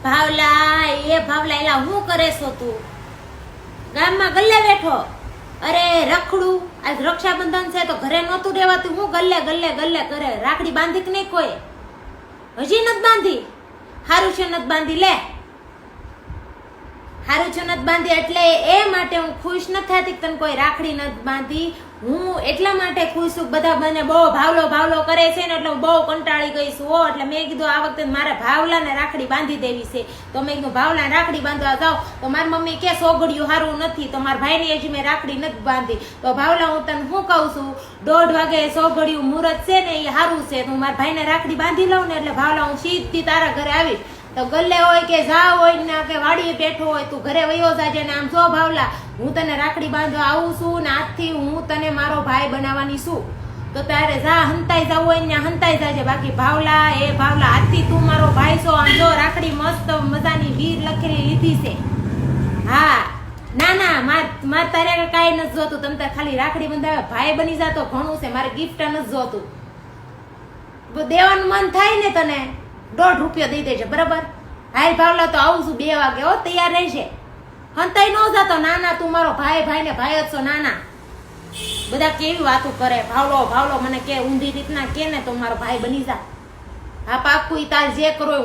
ભાવલા એલા હું કરે છો તું? ગામમાં ગલ્લે બેઠો. અરે રખડું, આજ રક્ષાબંધન છે તો ઘરે નહોતું રહેવાતું, હું ગલ્લે કરે. રાખડી બાંધી કે નહીં કોઈ? હજી નથી બાંધી? હારું છે નથી બાંધી. લે હારું છે નથી બાંધી એટલે એ માટે હું ખુશ નથી થતી. તને કોઈ રાખડી નથી બાંધી, હું એટલા માટે ખુશ છું. બધા મને બહુ ભાવલો કરે છે ને એટલે હું બહુ કંટાળી ગઈ છું. એટલે મેં કીધું આ વખતે મારે ભાવલાને રાખડી બાંધી દેવી છે. તો મેં કીધું ભાવલાને રાખડી બાંધવા જાઉં તો મારી મમ્મી કે સોગડિયું સારું નથી, તો મારા ભાઈની હજી મેં રાખડી નથી બાંધી. તો ભાવલા હું તને શું કહું છું, 1:30 વાગે સોગડિયું મુહૂર્ત છે ને એ સારું છે, તો મારા ભાઈને રાખડી બાંધી લઉં ને એટલે ભાવલા હું સીધી તારા ઘરે આવીશ. તો ગલ્લે હોય કે જા હોય ને કે વાડીએ બેઠો હોય, તું ઘરે વયો જાજે ને આમ જો ભાવલા હું તને રાખડી બાંધવા આવું છું ને આજથી હું તને મારો ભાઈ બનાવવાની છું. તો તારે જા હંતાઈ જવું હોય ને હંતાઈ જાજે. બાકી ભાવલા આજથી તું મારો ભાઈ છો. આમ જો રાખડી મસ્ત મજાની વીર લખેલી લીધી છે. હા ના મારે તારે કાંઈ નથી જોતું. તમે તારે ખાલી રાખડી બંધાવે ભાઈ બની જાતો ઘણું છે. મારે ગિફ્ટ નથી જોતું. દેવાનું મન થાય ને તને 1.5 રૂપિયા દઈ દેજે, બરાબર? હાય ભાવલા તો આવું છું 2 વાગે. હો તૈયાર રહેજે. હંતાઈ ન જાતો. નાના તું મારો ભાઈ ને ભાઈ જ છો. નાના બધા કેવી વાતો કરે, ભાવલો મને કે ઊંધી રીતના કે ને તો મારો ભાઈ બની જા. હા પાક્કું. તાર જે કરો